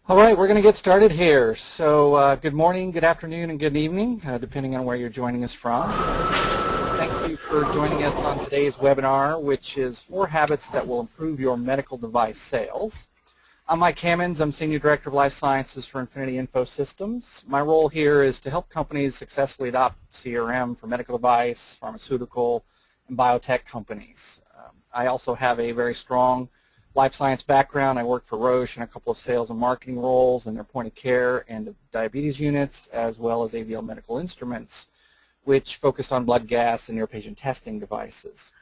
All right, we're going to get started here. So good morning, good afternoon, and good evening, depending on where you're joining us from. Thank you for joining us on today's webinar, which is 4 Habits That Will Improve Your Medical Device Sales. I'm Mike Hammons. I'm Senior Director of Life Sciences for Infinity Info Systems. My role here is to help companies successfully adopt CRM for medical device, pharmaceutical, and biotech companies. I also have a very strong life science background. I worked for Roche in a couple of sales and marketing roles in their point of care and diabetes units, as well as AVL Medical Instruments, which focused on blood gas and near-patient testing devices.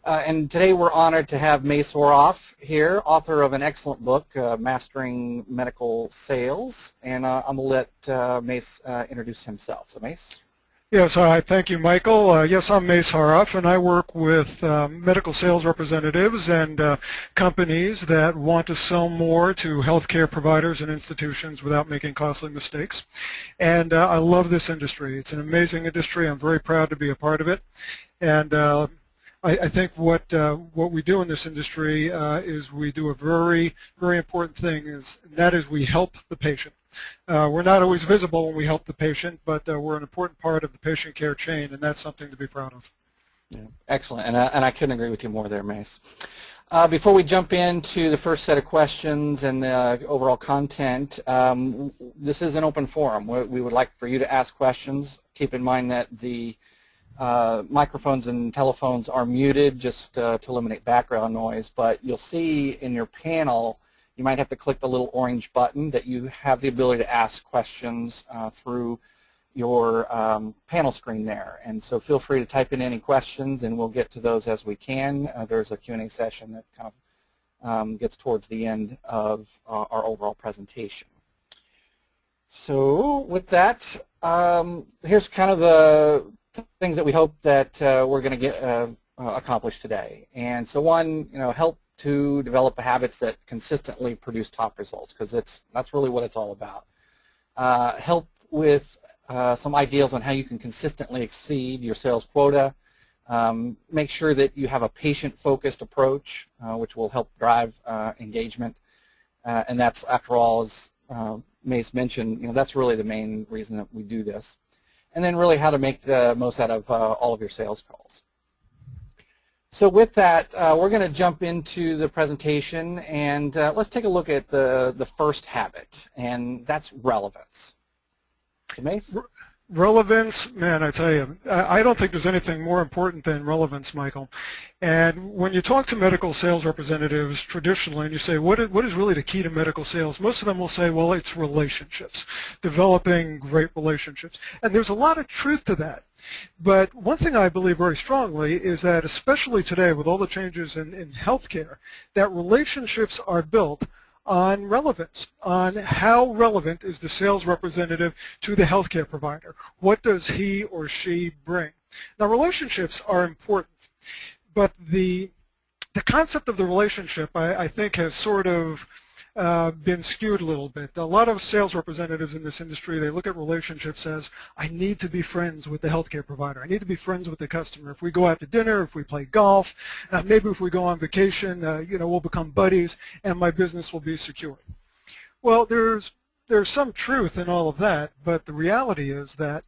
And today we're honored to have Mace Horoff here, author of an excellent book, Mastering Medical Sales. And I'm going to let Mace introduce himself. So Mace? Yes, hi. Thank you, Michael. Yes, I'm Mace Horoff, and I work with medical sales representatives and companies that want to sell more to healthcare providers and institutions without making costly mistakes. And I love this industry. It's an amazing industry. I'm very proud to be a part of it. And I think what we do in this industry is we do a very, very important thing, and that is we help the patient. We're not always visible when we help the patient, but we're an important part of the patient care chain, and that's something to be proud of. Yeah, excellent, and I couldn't agree with you more there, Mace. Before we jump into the first set of questions and the overall content, this is an open forum. We would like for you to ask questions. Keep in mind that the microphones and telephones are muted just to eliminate background noise, but you'll see in your panel you might have to click the little orange button that you have the ability to ask questions through your panel screen there. And so feel free to type in any questions and we'll get to those as we can. There's a Q&A session that kind of gets towards the end of our overall presentation. So with that, here's kind of the things that we hope that we're going to get accomplished today. And so one, help to develop habits that consistently produce top results, because that's really what it's all about. Help with some ideas on how you can consistently exceed your sales quota. Make sure that you have a patient-focused approach, which will help drive engagement. And that's, after all, as Mace mentioned, that's really the main reason that we do this. And then really how to make the most out of all of your sales calls. So with that, we're going to jump into the presentation, and let's take a look at the first habit, and that's relevance. Okay, Mace? Relevance, man, I tell you, I don't think there's anything more important than relevance, Michael. And when you talk to medical sales representatives traditionally and you say, what is really the key to medical sales? Most of them will say, well, it's relationships, developing great relationships. And there's a lot of truth to that. But one thing I believe very strongly is that, especially today with all the changes in healthcare, that relationships are built on relevance, on how relevant is the sales representative to the healthcare provider. What does he or she bring? Now, relationships are important, but the concept of the relationship, I think, has sort of been skewed a little bit. A lot of sales representatives in this industry, they look at relationships as, I need to be friends with the healthcare provider. I need to be friends with the customer. If we go out to dinner, if we play golf, maybe if we go on vacation, we'll become buddies and my business will be secure. Well, there's some truth in all of that, but the reality is that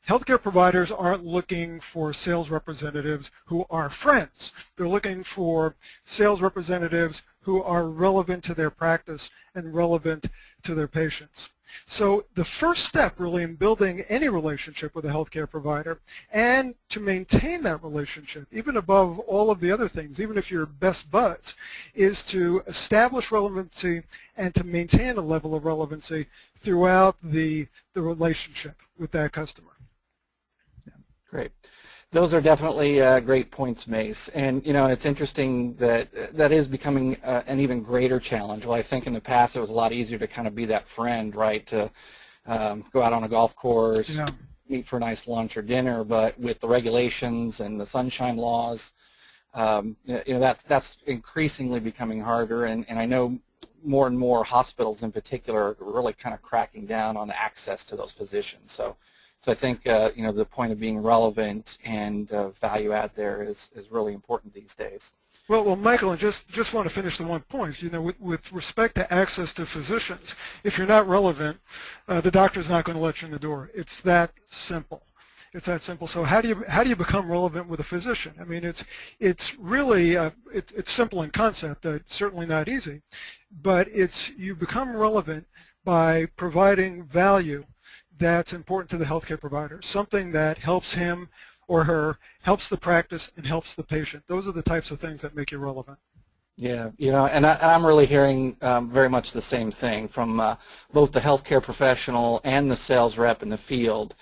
healthcare providers aren't looking for sales representatives who are friends. They're looking for sales representatives who are relevant to their practice and relevant to their patients. So the first step really in building any relationship with a healthcare provider, and to maintain that relationship, even above all of the other things, even if you're best buds, is to establish relevancy and to maintain a level of relevancy throughout the relationship with that customer. Yeah, great. Those are definitely great points, Mace. And, it's interesting that that is becoming an even greater challenge. Well, I think in the past it was a lot easier to kind of be that friend, right, to go out on a golf course, Yeah. meet for a nice lunch or dinner. But with the regulations and the sunshine laws, that's increasingly becoming harder. And I know more and more hospitals in particular are really kind of cracking down on access to those physicians. So I think the point of being relevant and value add there is really important these days. Well, Michael, and just want to finish the one point. You know, with respect to access to physicians, if you're not relevant, the doctor's not going to let you in the door. It's that simple. It's that simple. So how do you become relevant with a physician? I mean, it's really it's simple in concept. It's certainly not easy, but you become relevant by providing value that's important to the healthcare provider, something that helps him or her, helps the practice, and helps the patient. Those are the types of things that make you relevant. Yeah, you know, and I'm really hearing very much the same thing from both the healthcare professional and the sales rep in the field.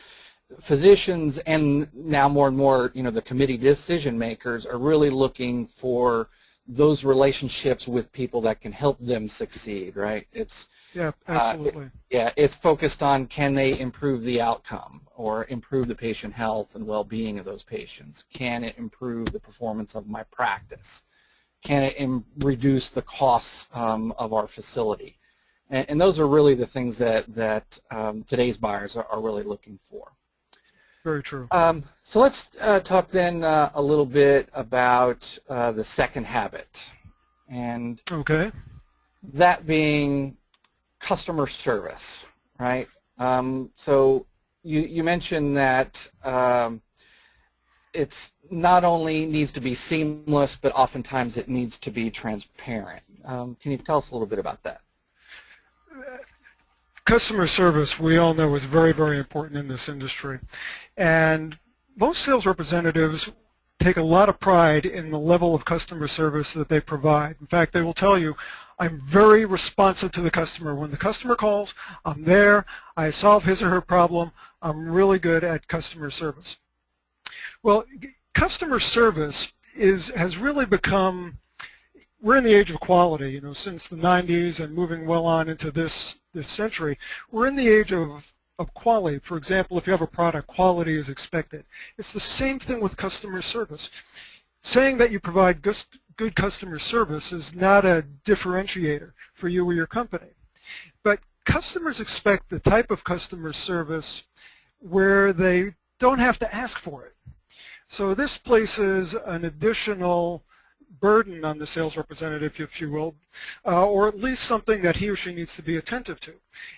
Physicians and now more and more, you know, the committee decision makers are really looking for those relationships with people that can help them succeed, right? Yeah, absolutely. It's focused on, can they improve the outcome or improve the patient health and well-being of those patients? Can it improve the performance of my practice? Can it reduce the costs of our facility? And those are really the things that today's buyers are really looking for. Very true. So let's talk then a little bit about the second habit, and okay, that being customer service, right? So you mentioned that it's not only needs to be seamless, but oftentimes it needs to be transparent. Can you tell us a little bit about that? Customer service, we all know, is very, very important in this industry. And most sales representatives take a lot of pride in the level of customer service that they provide. In fact, they will tell you, I'm very responsive to the customer. When the customer calls, I'm there. I solve his or her problem. I'm really good at customer service. Well, customer service has really become, we're in the age of quality, you know, since the 90s and moving well on into this century. We're in the age of quality. For example, if you have a product, quality is expected. It's the same thing with customer service. Saying that you provide good customer service is not a differentiator for you or your company. But customers expect the type of customer service where they don't have to ask for it. So this places an additional burden on the sales representative, if you will, or at least something that he or she needs to be attentive to.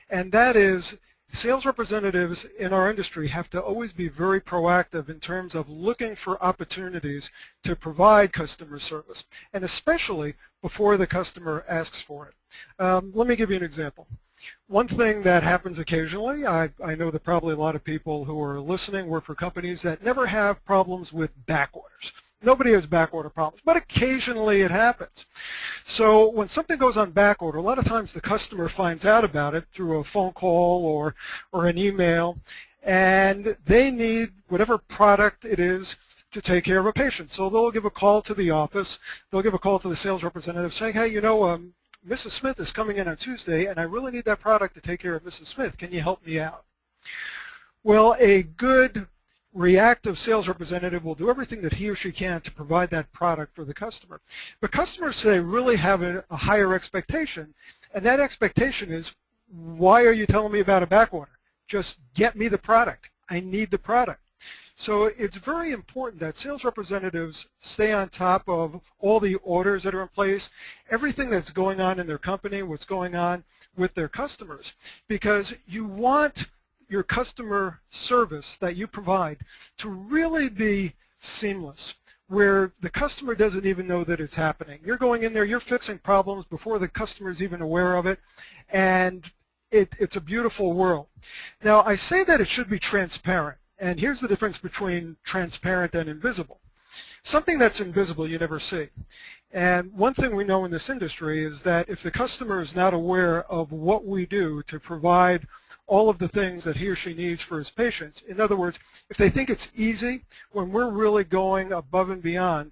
And that is, sales representatives in our industry have to always be very proactive in terms of looking for opportunities to provide customer service, and especially before the customer asks for it. Let me give you an example. One thing that happens occasionally, I know that probably a lot of people who are listening work for companies that never have problems with back orders. Nobody has back order problems, but occasionally it happens. So when something goes on back order, a lot of times the customer finds out about it through a phone call or an email, and they need whatever product it is to take care of a patient. So they'll give a call to the office, they'll give a call to the sales representative saying, hey, you know, Mrs. Smith is coming in on Tuesday, and I really need that product to take care of Mrs. Smith. Can you help me out? Well, a good reactive sales representative will do everything that he or she can to provide that product for the customer. But customers today really have a higher expectation, and that expectation is, why are you telling me about a back order? Just get me the product. I need the product. So it's very important that sales representatives stay on top of all the orders that are in place, everything that's going on in their company, what's going on with their customers, because you want your customer service that you provide to really be seamless, where the customer doesn't even know that it's happening. You're going in there, you're fixing problems before the customer is even aware of it, and it's a beautiful world. Now, I say that it should be transparent, and here's the difference between transparent and invisible. Something that's invisible you never see. And one thing we know in this industry is that if the customer is not aware of what we do to provide all of the things that he or she needs for his patients, in other words, if they think it's easy when we're really going above and beyond,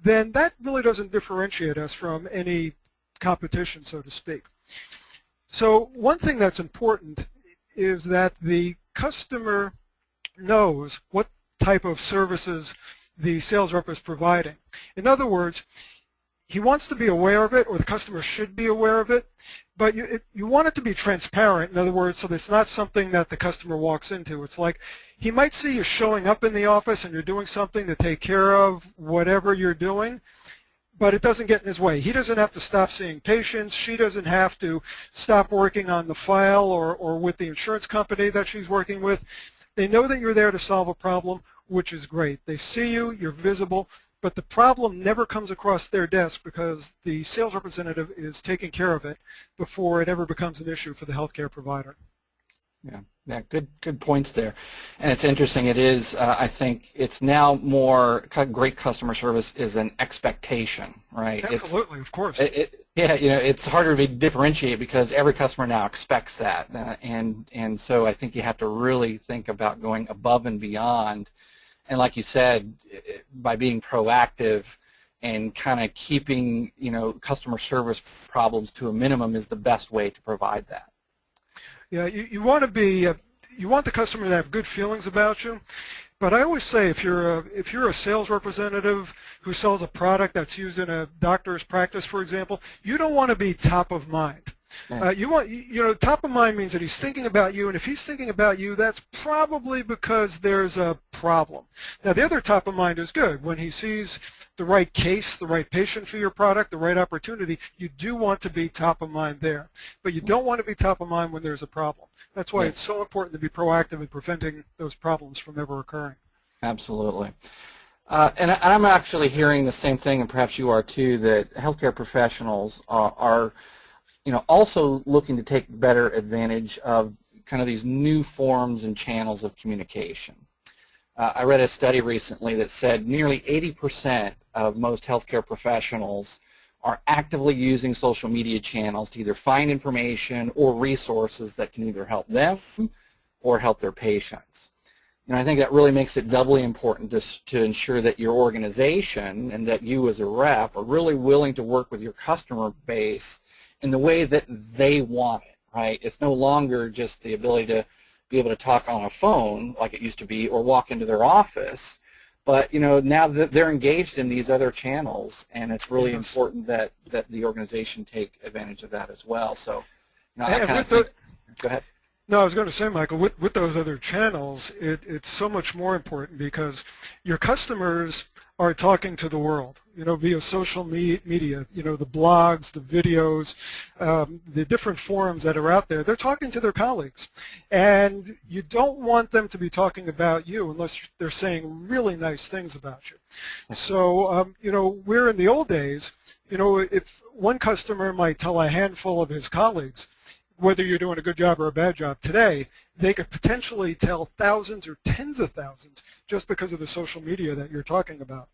then that really doesn't differentiate us from any competition, so to speak. So one thing that's important is that the customer knows what type of services the sales rep is providing. In other words, he wants to be aware of it, or the customer should be aware of it, but you want it to be transparent, in other words, so that it's not something that the customer walks into. It's like he might see you showing up in the office and you're doing something to take care of whatever you're doing, but it doesn't get in his way. He doesn't have to stop seeing patients. She doesn't have to stop working on the file or with the insurance company that she's working with. They know that you're there to solve a problem, which is great. They see you, you're visible, but the problem never comes across their desk because the sales representative is taking care of it before it ever becomes an issue for the healthcare provider. Yeah, good points there. And it's interesting. It is, I think, it's now more great customer service is an expectation, right? Absolutely, of course. Yeah, it's harder to differentiate because every customer now expects that, and so I think you have to really think about going above and beyond. And like you said, by being proactive and kind of keeping, customer service problems to a minimum is the best way to provide that. Yeah, you want to be, you want the customer to have good feelings about you. But I always say if you're a sales representative who sells a product that's used in a doctor's practice, for example, you don't want to be top of mind. Top of mind means that he's thinking about you, and if he's thinking about you, that's probably because there's a problem. Now, the other top of mind is good. When he sees the right case, the right patient for your product, the right opportunity, you do want to be top of mind there. But you don't want to be top of mind when there's a problem. That's why it's so important to be proactive in preventing those problems from ever occurring. Absolutely. And I'm actually hearing the same thing, and perhaps you are too, that healthcare professionals are also looking to take better advantage of kind of these new forms and channels of communication. I read a study recently that said nearly 80% of most healthcare professionals are actively using social media channels to either find information or resources that can either help them or help their patients. And I think that really makes it doubly important to ensure that your organization and that you as a rep are really willing to work with your customer base in the way that they want it, right? It's no longer just the ability to be able to talk on a phone like it used to be or walk into their office, but now that they're engaged in these other channels, and it's really important that the organization take advantage of that as well. So, go ahead. No, I was going to say, Michael, with those other channels, it's so much more important because your customers are talking to the world, via social media, the blogs, the videos, the different forums that are out there. They're talking to their colleagues. And you don't want them to be talking about you unless they're saying really nice things about you. So, where in the old days, if one customer might tell a handful of his colleagues, whether you're doing a good job or a bad job today, they could potentially tell thousands or tens of thousands just because of the social media that you're talking about.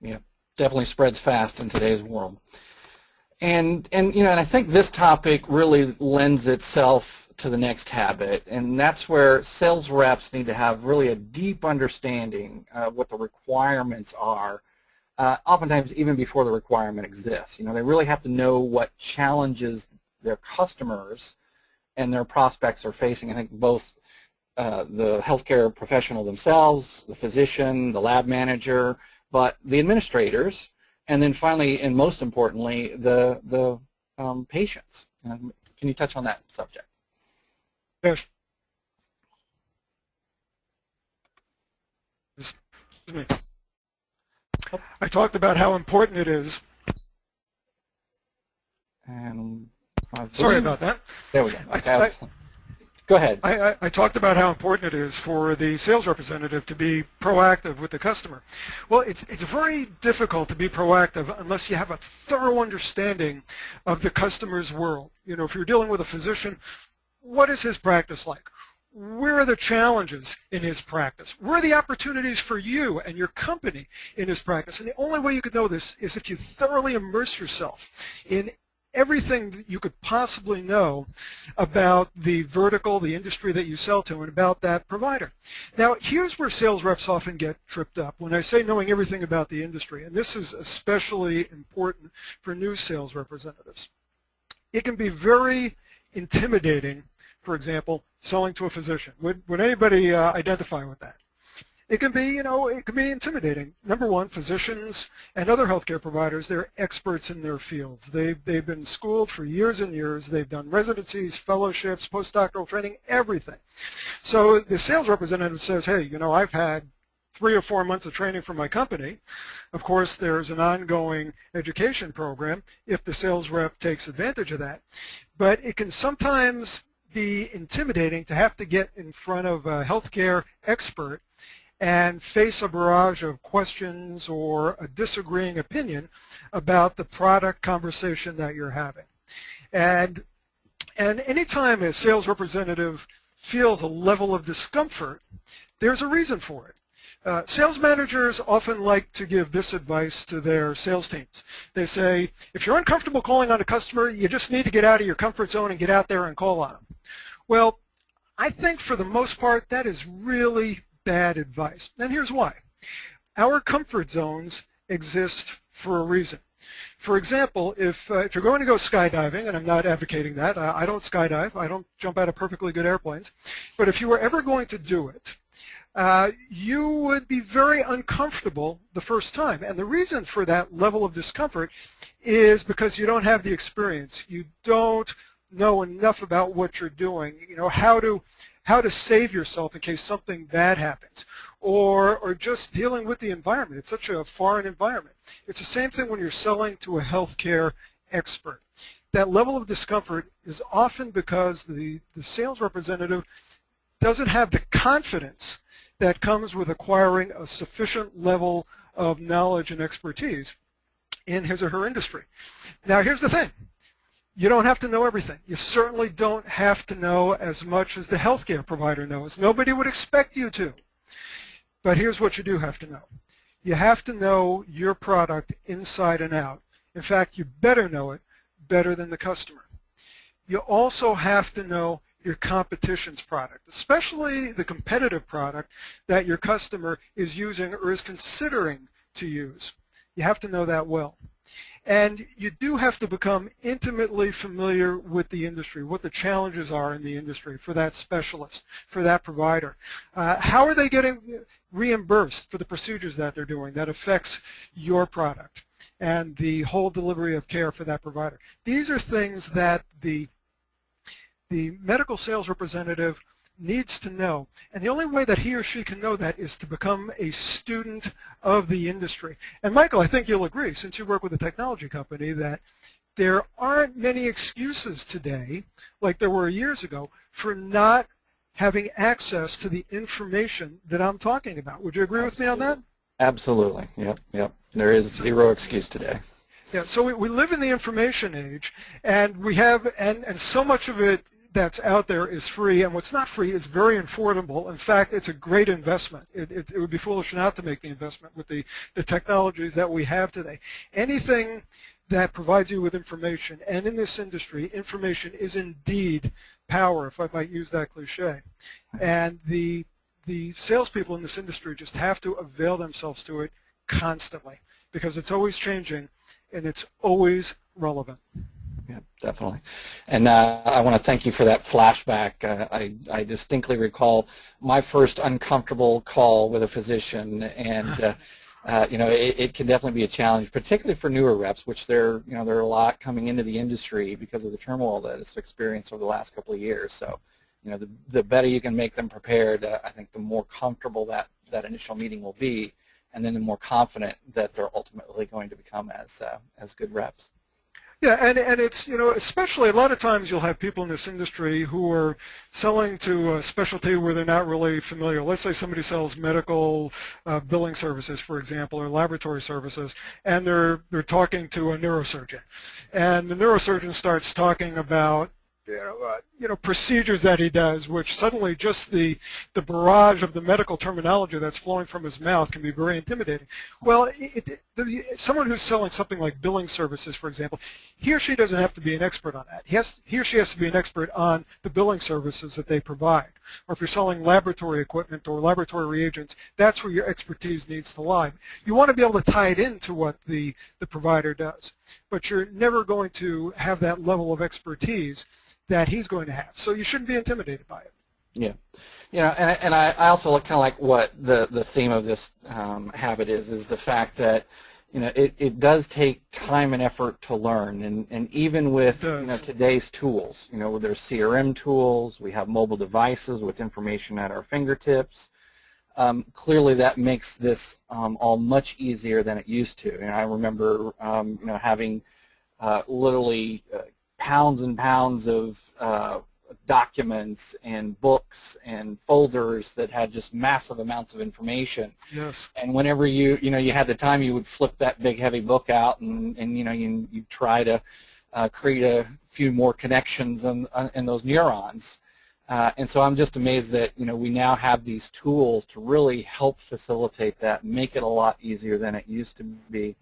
Yeah, definitely spreads fast in today's world. And I think this topic really lends itself to the next habit, and that's where sales reps need to have really a deep understanding of what the requirements are, oftentimes even before the requirement exists. They really have to know what challenges their customers and their prospects are facing. I think both the healthcare professional themselves, the physician, the lab manager, but the administrators, and then finally, and most importantly, the patients. Can you touch on that subject? Yes. Excuse me. I talked about how important it is. And sorry about that. There we go. Okay. Go ahead. I talked about how important it is for the sales representative to be proactive with the customer. Well, it's very difficult to be proactive unless you have a thorough understanding of the customer's world. If you're dealing with a physician, what is his practice like? Where are the challenges in his practice? Where are the opportunities for you and your company in his practice? And the only way you could know this is if you thoroughly immerse yourself in everything that you could possibly know about the vertical, the industry that you sell to, and about that provider. Now, here's where sales reps often get tripped up. When I say knowing everything about the industry, and this is especially important for new sales representatives, it can be very intimidating, for example, selling to a physician. Would anybody identify with that? It can be, it can be intimidating. Number one, physicians and other healthcare providers, they're experts in their fields. They've been schooled for years and years. They've done residencies, fellowships, postdoctoral training, everything. So the sales representative says, hey, I've had 3 or 4 months of training from my company. Of course, there's an ongoing education program if the sales rep takes advantage of that. But it can sometimes be intimidating to have to get in front of a healthcare expert and face a barrage of questions or a disagreeing opinion about the product conversation that you're having. And anytime a sales representative feels a level of discomfort, there's a reason for it. Sales managers often like to give this advice to their sales teams. They say, if you're uncomfortable calling on a customer, you just need to get out of your comfort zone and get out there and call on them. Well, I think for the most part that is really bad advice. And here's why. Our comfort zones exist for a reason. For example, if you're going to go skydiving, and I'm not advocating that, I don't skydive, I don't jump out of perfectly good airplanes, but if you were ever going to do it, you would be very uncomfortable the first time. And the reason for that level of discomfort is because you don't have the experience. You don't know enough about what you're doing, you know, how to save yourself in case something bad happens, or just dealing with the environment. It's such a foreign environment. It's the same thing when you're selling to a healthcare expert. That level of discomfort is often because the sales representative doesn't have the confidence that comes with acquiring a sufficient level of knowledge and expertise in his or her industry. Now, here's the thing. You don't have to know everything. You certainly don't have to know as much as the healthcare provider knows. Nobody would expect you to. But here's what you do have to know. You have to know your product inside and out. In fact, you better know it better than the customer. You also have to know your competition's product, especially the competitive product that your customer is using or is considering to use. You have to know that well. And you do have to become intimately familiar with the industry, what the challenges are in the industry for that specialist, for that provider. How are they getting reimbursed for the procedures that they're doing that affects your product and the whole delivery of care for that provider? These are things that the medical sales representative needs to know, and the only way that he or she can know that is to become a student of the industry. And Michael, I think you'll agree, since you work with a technology company, that there aren't many excuses today, like there were years ago, for not having access to the information that I'm talking about. Would you agree with me on that? Absolutely. Yep. There is zero excuse today. Yeah, so we live in the information age, and we have, and so much of it that's out there is free, and what's not free is very affordable. In fact, it's a great investment. It would be foolish not to make the investment with the technologies that we have today. Anything that provides you with information, and in this industry, information is indeed power, if I might use that cliche. And the salespeople in this industry just have to avail themselves to it constantly, because it's always changing and it's always relevant. Yeah, definitely. And I want to thank you for that flashback. I distinctly recall my first uncomfortable call with a physician, and you know, it can definitely be a challenge, particularly for newer reps, which there are a lot coming into the industry because of the turmoil that it's experienced over the last couple of years. So, you know, the better you can make them prepared, I think the more comfortable that initial meeting will be, and then the more confident that they're ultimately going to become as good reps. Yeah, and it's, you know, especially a lot of times you'll have people in this industry who are selling to a specialty where they're not really familiar. Let's say somebody sells medical billing services, for example, or laboratory services, and they're talking to a neurosurgeon. And the neurosurgeon starts talking about procedures that he does, which suddenly just the barrage of the medical terminology that's flowing from his mouth can be very intimidating. Well, someone who's selling something like billing services, for example, he or she doesn't have to be an expert on that. He or she has to be an expert on the billing services that they provide. Or if you're selling laboratory equipment or laboratory reagents, that's where your expertise needs to lie. You want to be able to tie it into what the provider does, but you're never going to have that level of expertise that he's going to have. So you shouldn't be intimidated by it. Yeah. You know, and I also kind of like what the theme of this habit is the fact that, you know, it does take time and effort to learn, and even with today's tools, you know, there's CRM tools, we have mobile devices with information at our fingertips. clearly that makes this all much easier than it used to. And I remember having literally pounds and pounds of documents and books and folders that had just massive amounts of information. Yes. And whenever you had the time, you would flip that big heavy book out and you try to create a few more connections in those neurons. And so I'm just amazed that we now have these tools to really help facilitate that, make it a lot easier than it used to be.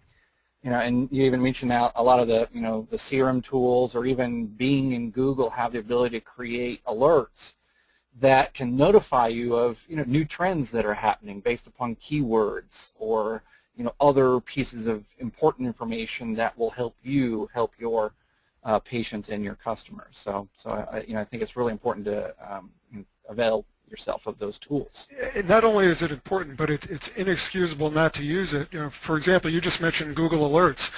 And you even mentioned now a lot of the the CRM tools, or even Bing and Google have the ability to create alerts that can notify you of new trends that are happening based upon keywords, or other pieces of important information that will help you help your patients and your customers. So I think it's really important to avail yourself of those tools. Not only is it important, but it's inexcusable not to use it. For example, you just mentioned Google Alerts.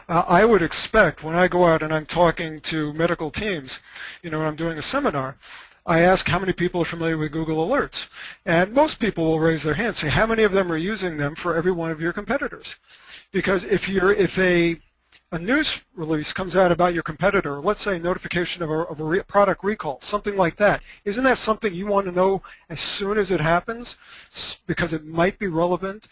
I would expect when I go out and I'm talking to medical teams, when I'm doing a seminar, I ask how many people are familiar with Google Alerts. And most people will raise their hands, say how many of them are using them for every one of your competitors. Because if a news release comes out about your competitor, let's say notification of a product recall, something like that, isn't that something you want to know as soon as it happens, because it might be relevant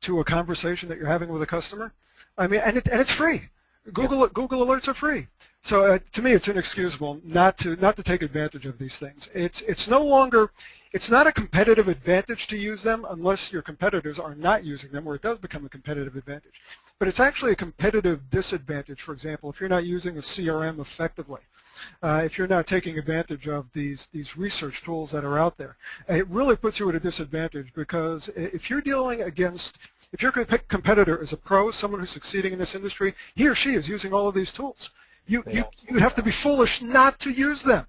to a conversation that you're having with a customer? I mean, and it's free. Google Alerts are free. So to me, it's inexcusable not to take advantage of these things. It's not a competitive advantage to use them unless your competitors are not using them, where it does become a competitive advantage. But it's actually a competitive disadvantage, for example, if you're not using a CRM effectively, if you're not taking advantage of these research tools that are out there. It really puts you at a disadvantage, because if your competitor is a pro, someone who's succeeding in this industry, he or she is using all of these tools. You'd have to be foolish not to use them.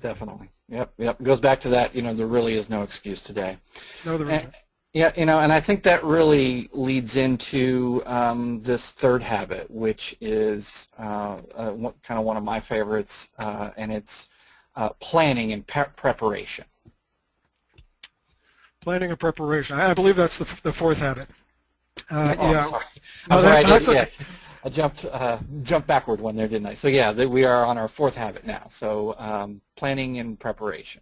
Definitely. Yep. It goes back to that, there really is no excuse today. No, there isn't. Yeah, and I think that really leads into this third habit, which is kind of one of my favorites, and it's planning and preparation. Planning and preparation. I believe that's the fourth habit. Yeah. Sorry. I jumped backward one there, didn't I? So yeah, we are on our fourth habit now. So planning and preparation.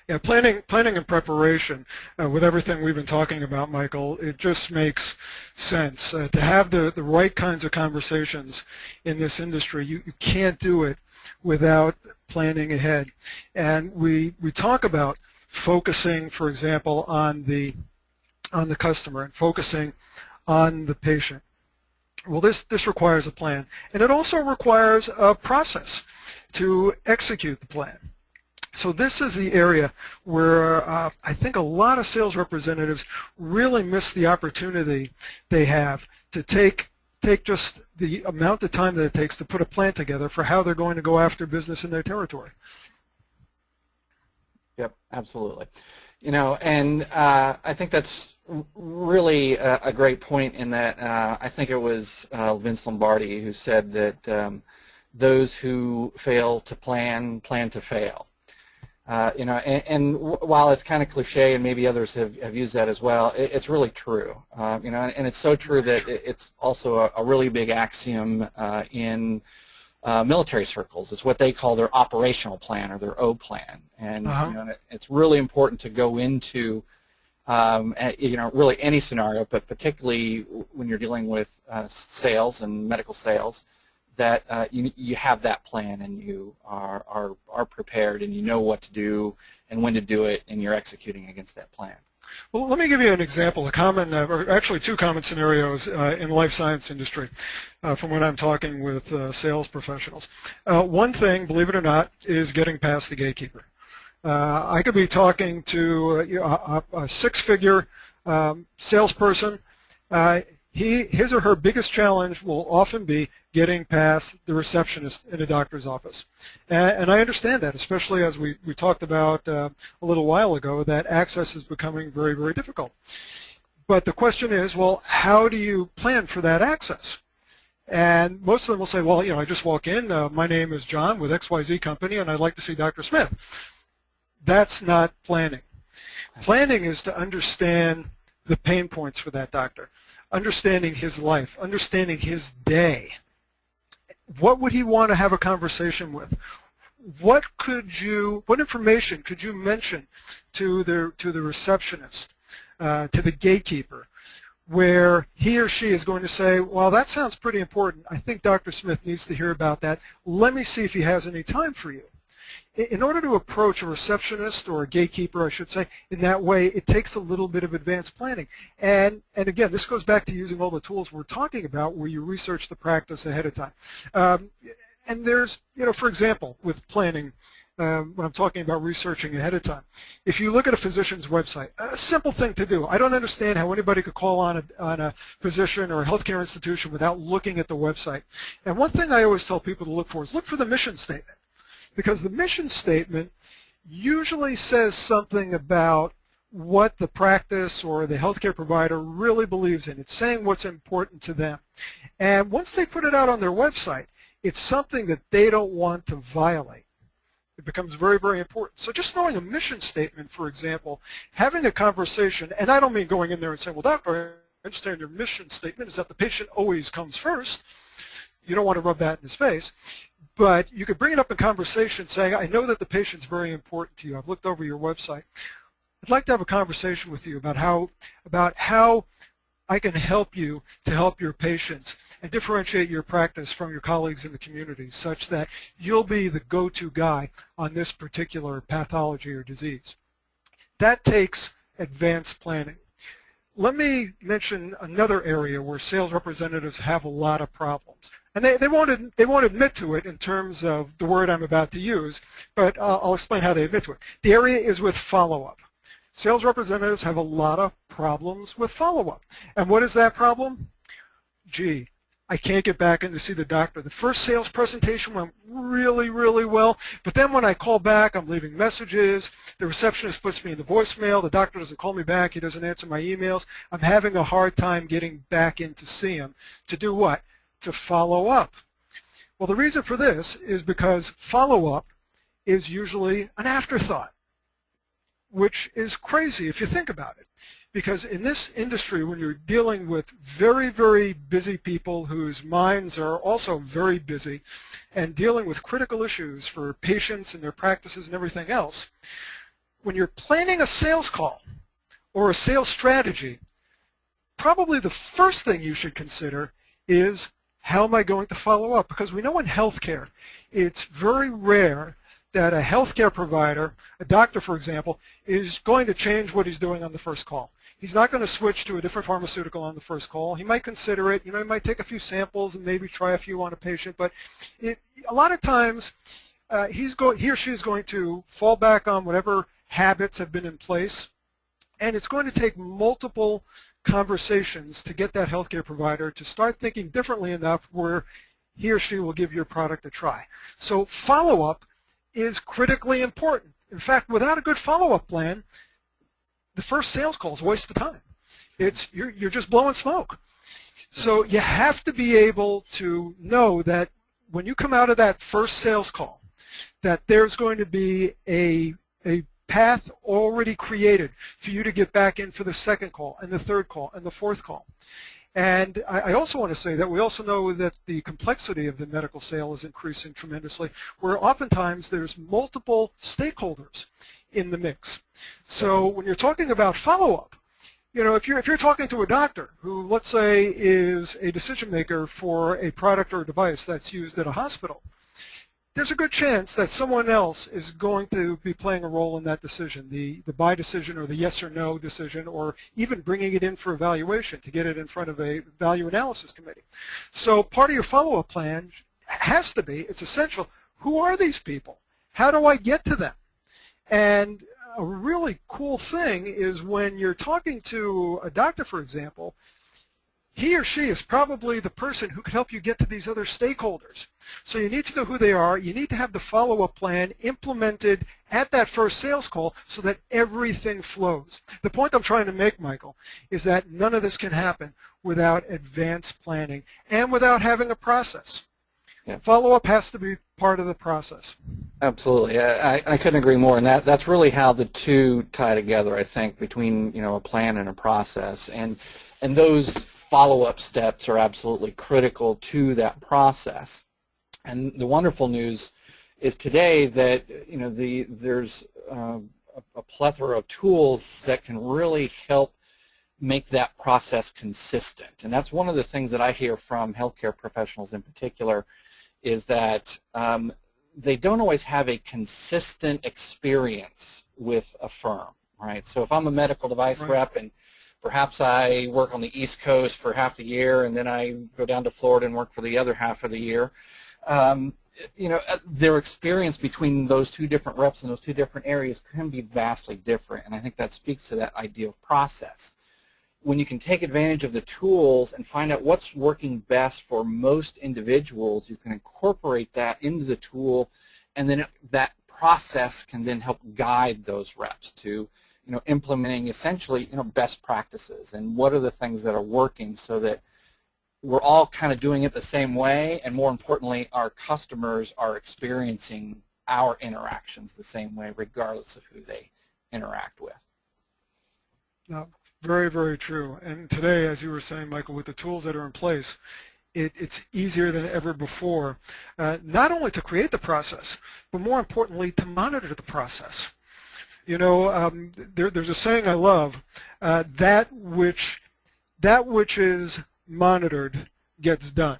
Yeah, planning and preparation, with everything we've been talking about, Michael, it just makes sense. To have the right kinds of conversations in this industry, you can't do it without planning ahead. And we talk about focusing, for example, on the customer and focusing on the patient. Well, this requires a plan, and it also requires a process to execute the plan. So this is the area where I think a lot of sales representatives really miss the opportunity they have to take just the amount of time that it takes to put a plan together for how they're going to go after business in their territory. Yep, absolutely. And I think that's really a great point, in that I think it was Vince Lombardi who said that those who fail to plan to fail. And while it's kind of cliche, and maybe others have used that as well, it's really true. And it's so true that it's also a really big axiom in military circles. It's what they call their operational plan, or their O plan. And it's really important to go into really any scenario, but particularly when you're dealing with sales and medical sales, that you have that plan, and you are prepared, and you know what to do and when to do it, and you're executing against that plan. Well, let me give you an example, or actually two common scenarios in the life science industry from when I'm talking with sales professionals. One thing, believe it or not, is getting past the gatekeeper. I could be talking to a six-figure salesperson. His or her biggest challenge will often be getting past the receptionist in a doctor's office. And I understand that, especially as we talked about a little while ago, that access is becoming very, very difficult. But the question is, well, how do you plan for that access? And most of them will say, well, I just walk in, my name is John with XYZ Company, and I'd like to see Dr. Smith. That's not planning. Planning is to understand the pain points for that doctor, understanding his life, understanding his day. What would he want to have a conversation with? What information could you mention to the receptionist, to the gatekeeper, where he or she is going to say, well, that sounds pretty important. I think Dr. Smith needs to hear about that. Let me see if he has any time for you. In order to approach a receptionist or a gatekeeper, I should say, in that way, it takes a little bit of advanced planning. And again, this goes back to using all the tools we're talking about where you research the practice ahead of time. And there's, for example, with planning, when I'm talking about researching ahead of time, if you look at a physician's website, a simple thing to do. I don't understand how anybody could call on a physician or a healthcare institution without looking at the website. And one thing I always tell people to look for is look for the mission statement. Because the mission statement usually says something about what the practice or the healthcare provider really believes in. It's saying what's important to them. And once they put it out on their website, it's something that they don't want to violate. It becomes very, very important. So just knowing a mission statement, for example, having a conversation, and I don't mean going in there and saying, well, doctor, I understand your mission statement is that the patient always comes first. You don't want to rub that in his face. But you could bring it up in conversation saying, I know that the patient's very important to you. I've looked over your website. I'd like to have a conversation with you about how I can help you to help your patients and differentiate your practice from your colleagues in the community such that you'll be the go-to guy on this particular pathology or disease. That takes advanced planning. Let me mention another area where sales representatives have a lot of problems. And they won't admit to it in terms of the word I'm about to use, but I'll explain how they admit to it. The area is with follow-up. Sales representatives have a lot of problems with follow-up. And what is that problem? Gee, I can't get back in to see the doctor. The first sales presentation went really, really well, but then when I call back, I'm leaving messages. The receptionist puts me in the voicemail. The doctor doesn't call me back. He doesn't answer my emails. I'm having a hard time getting back in to see him. To do what? To follow up. Well, the reason for this is because follow-up is usually an afterthought, which is crazy if you think about it. Because in this industry, when you're dealing with very, very busy people whose minds are also very busy and dealing with critical issues for patients and their practices and everything else, when you're planning a sales call or a sales strategy, probably the first thing you should consider is, how am I going to follow up? Because we know in healthcare, it's very rare that a healthcare provider, a doctor for example, is going to change what he's doing on the first call. He's not going to switch to a different pharmaceutical on the first call. He might consider it. He might take a few samples and maybe try a few on a patient. But a lot of times, he or she is going to fall back on whatever habits have been in place. And it's going to take multiple conversations to get that healthcare provider to start thinking differently enough where he or she will give your product a try. So follow-up is critically important. In fact, without a good follow-up plan, the first sales call is a waste of time. You're just blowing smoke. So you have to be able to know that when you come out of that first sales call, that there's going to be a path already created for you to get back in for the second call and the third call and the fourth call. And I also want to say that we also know that the complexity of the medical sale is increasing tremendously, where oftentimes there's multiple stakeholders in the mix. So when you're talking about follow-up, if you're talking to a doctor who, let's say, is a decision maker for a product or a device that's used at a hospital, there's a good chance that someone else is going to be playing a role in that decision, the buy decision or the yes or no decision, or even bringing it in for evaluation to get it in front of a value analysis committee. So part of your follow-up plan has to be, it's essential, who are these people? How do I get to them? And a really cool thing is when you're talking to a doctor, for example, he or she is probably the person who can help you get to these other stakeholders. So you need to know who they are. You need to have the follow-up plan implemented at that first sales call so that everything flows. The point I'm trying to make, Michael, is that none of this can happen without advanced planning and without having a process. Yeah. Follow-up has to be part of the process. Absolutely. I couldn't agree more. And that's really how the two tie together, I think, between, a plan and a process. And those follow-up steps are absolutely critical to that process. And the wonderful news is today that, there's a plethora of tools that can really help make that process consistent. And that's one of the things that I hear from healthcare professionals in particular, is that they don't always have a consistent experience with a firm, right? So if I'm a medical device rep and perhaps I work on the East Coast for half the year and then I go down to Florida and work for the other half of the year, their experience between those two different reps in those two different areas can be vastly different. And I think that speaks to that idea of process. When you can take advantage of the tools and find out what's working best for most individuals, you can incorporate that into the tool, and then that process can then help guide those reps to, implementing essentially, best practices and what are the things that are working, so that we're all kind of doing it the same way, and more importantly, our customers are experiencing our interactions the same way, regardless of who they interact with. Very, very true. And today, as you were saying, Michael, with the tools that are in place, it's easier than ever before, not only to create the process, but more importantly, to monitor the process. There's a saying I love, that which is monitored gets done.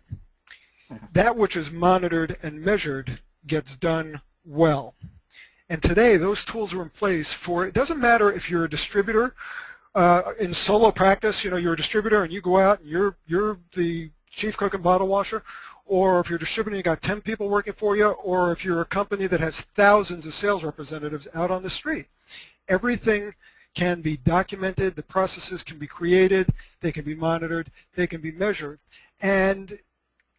That which is monitored and measured gets done well. And today, those tools are in place for, it doesn't matter if you're a distributor, in solo practice, you're a distributor and you go out and you're the chief cook and bottle washer, or if you're a distributor and you got 10 people working for you, or if you're a company that has thousands of sales representatives out on the street. Everything can be documented, the processes can be created, they can be monitored, they can be measured. And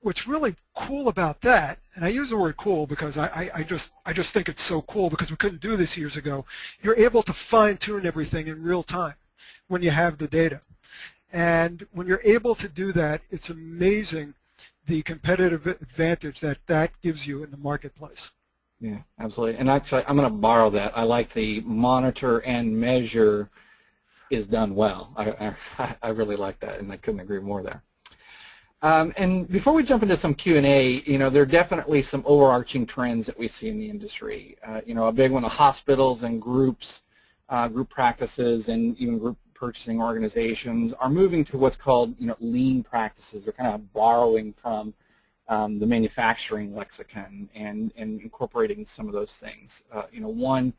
what's really cool about that, and I use the word cool because I just think it's so cool because we couldn't do this years ago, you're able to fine-tune everything in real time when you have the data. And when you're able to do that, it's amazing the competitive advantage that gives you in the marketplace. Yeah, absolutely. And actually, I'm going to borrow that. I like the monitor and measure is done well. I really like that, and I couldn't agree more there. And before we jump into some Q&A, there are definitely some overarching trends that we see in the industry. A big one, the hospitals and groups, group practices, and even group purchasing organizations are moving to what's called, lean practices. They're kind of borrowing from the manufacturing lexicon and incorporating some of those things. One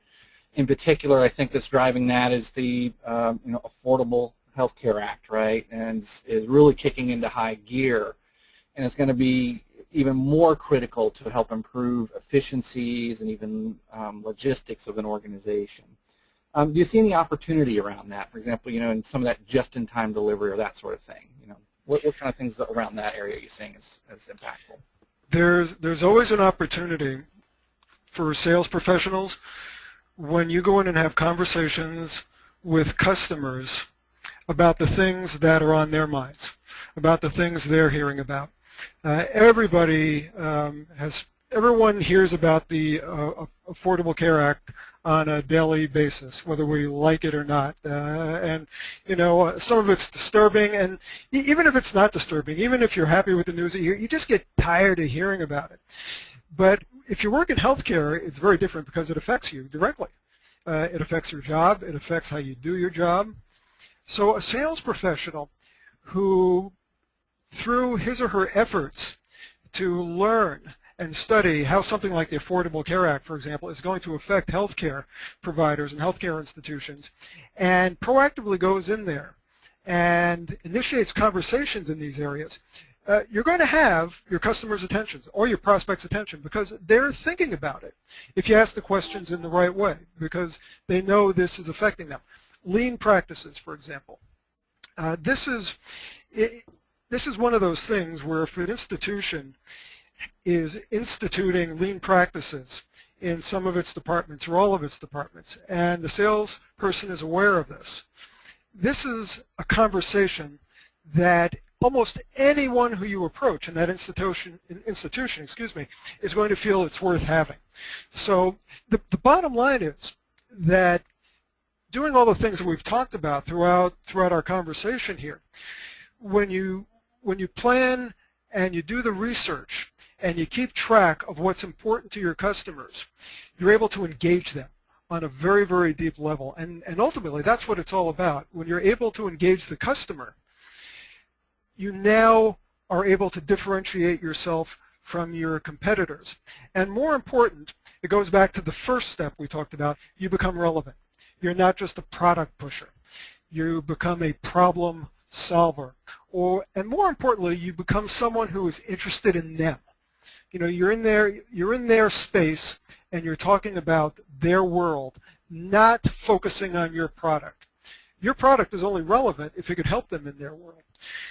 in particular, I think, that's driving that is the Affordable Health Care Act, right? And is really kicking into high gear, and it's going to be even more critical to help improve efficiencies and even logistics of an organization. Do you see any opportunity around that? For example, in some of that just-in-time delivery or that sort of thing? What kind of things around that area are you seeing as impactful? There's always an opportunity for sales professionals when you go in and have conversations with customers about the things that are on their minds, about the things they're hearing about. Everyone hears about the Affordable Care Act on a daily basis, whether we like it or not. And some of it's disturbing, and even if it's not disturbing, even if you're happy with the news, you just get tired of hearing about it. But if you work in healthcare, it's very different because it affects you directly. It affects your job. It affects how you do your job. So a sales professional who, through his or her efforts to learn and study how something like the Affordable Care Act, for example, is going to affect healthcare providers and healthcare institutions, and proactively goes in there and initiates conversations in these areas, you're going to have your customers' attention or your prospects' attention because they're thinking about it if you ask the questions in the right way, because they know this is affecting them. Lean practices, for example. This is one of those things where if an institution is instituting lean practices in some of its departments or all of its departments, and the salesperson is aware of this, this is a conversation that almost anyone who you approach in that institution, is going to feel it's worth having. So the bottom line is that doing all the things that we've talked about throughout our conversation here, when you plan and you do the research and you keep track of what's important to your customers, you're able to engage them on a very, very deep level. And ultimately, that's what it's all about. When you're able to engage the customer, you now are able to differentiate yourself from your competitors. And more important, it goes back to the first step we talked about, you become relevant. You're not just a product pusher. You become a problem solver. And more importantly, you become someone who is interested in them. You know, you're in their space and you're talking about their world, not focusing on your product. Your product is only relevant if it could help them in their world.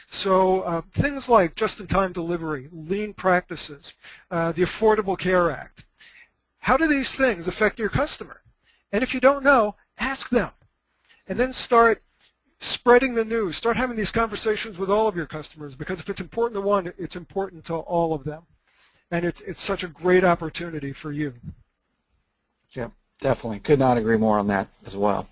So things like just-in-time delivery, lean practices, the Affordable Care Act. How do these things affect your customer? And if you don't know, ask them. And then start spreading the news. Start having these conversations with all of your customers, because if it's important to one, it's important to all of them. And it's such a great opportunity for you. Yeah, definitely. Could not agree more on that as well.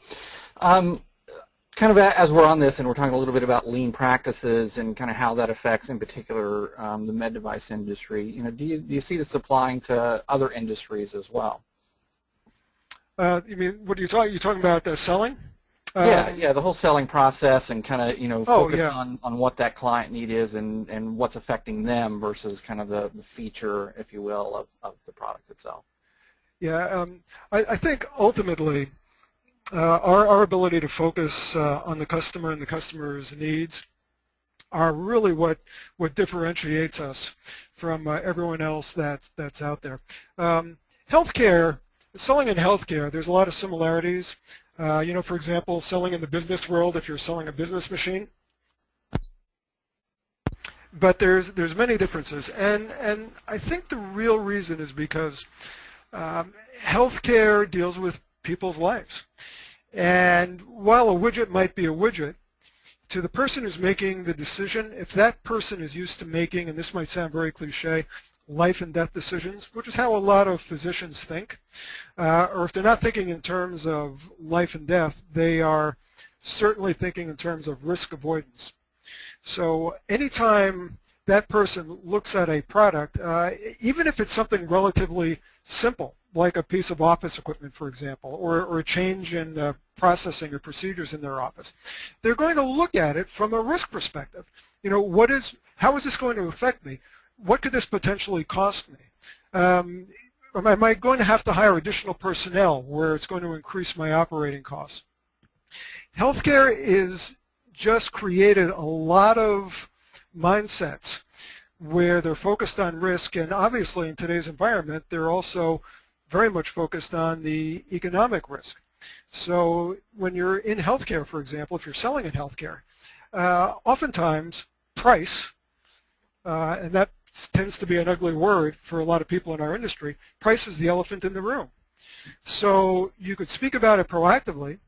Kind of as we're on this and we're talking a little bit about lean practices and kind of how that affects in particular the med device industry, you know, do you see this applying to other industries as well? You mean, what are you talking? You're talking about selling? Yeah, the whole selling process and kind of, you know, focus on what that client need is and what's affecting them versus kind of the feature, if you will, of the product itself. Yeah, I think ultimately our ability to focus on the customer and the customer's needs are really what differentiates us from everyone else that's out there. Healthcare, selling in healthcare, there's a lot of similarities. You know, for example, selling in the business world, if you're selling a business machine. But there's many differences, and I think the real reason is because healthcare deals with people's lives. And while a widget might be a widget, to the person who's making the decision, if that person is used to making, and this might sound very cliche, life and death decisions, which is how a lot of physicians think, or if they're not thinking in terms of life and death, they are certainly thinking in terms of risk avoidance. So anytime that person looks at a product, even if it's something relatively simple, like a piece of office equipment, for example, or a change in processing or procedures in their office, they're going to look at it from a risk perspective. You know, how is this going to affect me? What could this potentially cost me? Am I going to have to hire additional personnel where it's going to increase my operating costs? Healthcare is just created a lot of mindsets where they're focused on risk, and obviously in today's environment they're also very much focused on the economic risk. So when you're in healthcare, for example, if you're selling in healthcare, oftentimes price, and that tends to be an ugly word for a lot of people in our industry, price is the elephant in the room. So you could speak about it proactively,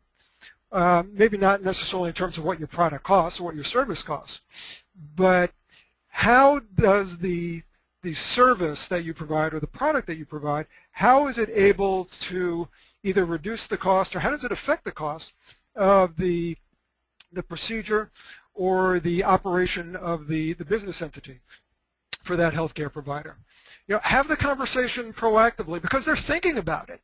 maybe not necessarily in terms of what your product costs or what your service costs, but how does the service that you provide or the product that you provide, how is it able to either reduce the cost or how does it affect the cost of the procedure or the operation of the business entity for that healthcare provider? You know, have the conversation proactively because they're thinking about it.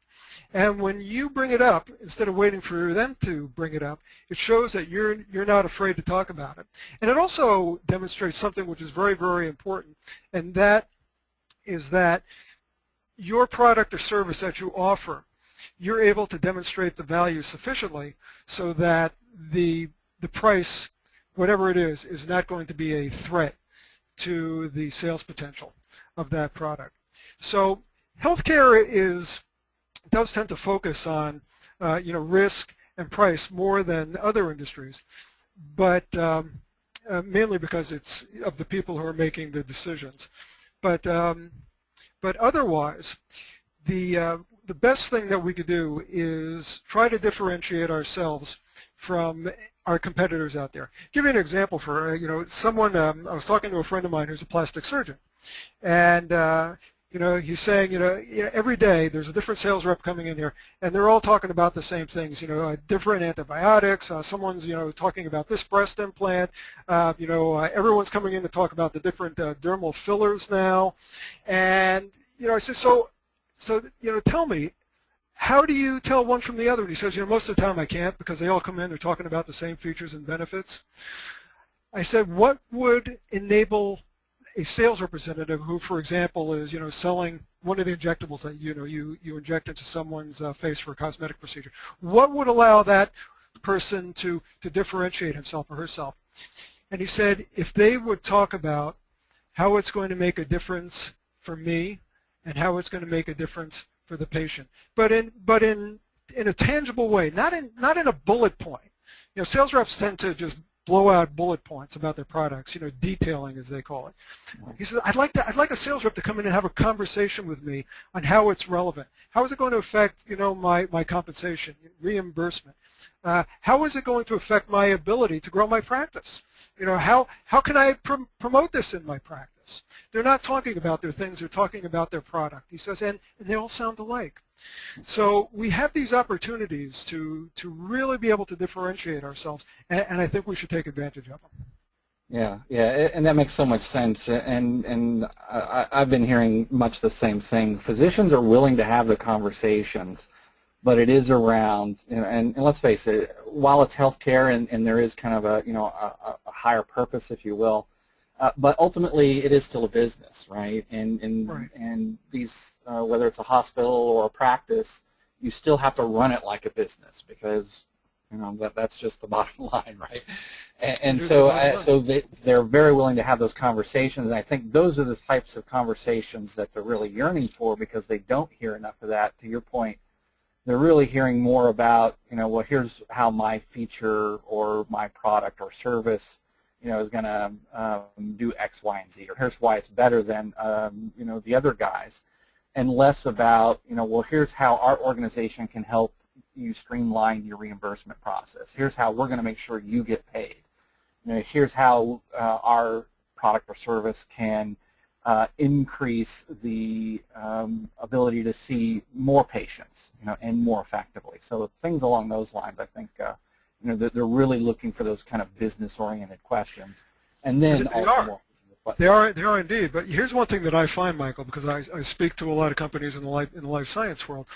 And when you bring it up, instead of waiting for them to bring it up, it shows that you're not afraid to talk about it. And it also demonstrates something which is very, very important, and that is that your product or service that you offer, you're able to demonstrate the value sufficiently so that the price, whatever it is not going to be a threat to the sales potential of that product. So healthcare does tend to focus on you know, risk and price more than other industries, but mainly because it's of the people who are making the decisions. But otherwise, the the best thing that we could do is try to differentiate ourselves from our competitors out there. Give you an example for, someone, I was talking to a friend of mine who's a plastic surgeon, and he's saying, every day there's a different sales rep coming in here, and they're all talking about the same things, different antibiotics. Someone's, talking about this breast implant. Everyone's coming in to talk about the different dermal fillers now. And, I said, so, tell me, how do you tell one from the other? And he says, most of the time I can't because they all come in, they're talking about the same features and benefits. I said, what would enable a sales representative who, for example, is selling one of the injectables that you inject into someone's face for a cosmetic procedure? What would allow that person to differentiate himself or herself? And he said, if they would talk about how it's going to make a difference for me and how it's going to make a difference for the patient, but in a tangible way, not in a bullet point. Sales reps tend to just blow out bullet points about their products, detailing as they call it. He says, I'd like a sales rep to come in and have a conversation with me on how it's relevant. How is it going to affect, my compensation, reimbursement? How is it going to affect my ability to grow my practice? How can I promote this in my practice? They're not talking about their things, they're talking about their product. He says, and they all sound alike. So we have these opportunities to really be able to differentiate ourselves, and I think we should take advantage of them. Yeah, and that makes so much sense. And I've been hearing much the same thing. Physicians are willing to have the conversations, but it is around, and let's face it, while it's healthcare and there is kind of a higher purpose, if you will, but ultimately it is still a business, right? And these, whether it's a hospital or a practice, you still have to run it like a business because that's just the bottom line, right? And so they're very willing to have those conversations, and I think those are the types of conversations that they're really yearning for because they don't hear enough of that. To your point, they're really hearing more about, well, here's how my feature or my product or service is going to do X, Y, and Z, or here's why it's better than, the other guys, and less about, well, here's how our organization can help you streamline your reimbursement process. Here's how we're going to make sure you get paid. Here's how our product or service can increase the ability to see more patients, and more effectively. So things along those lines, I think, they're really looking for those kind of business-oriented questions. And then they are indeed. But here's one thing that I find, Michael, because I speak to a lot of companies in the life science world.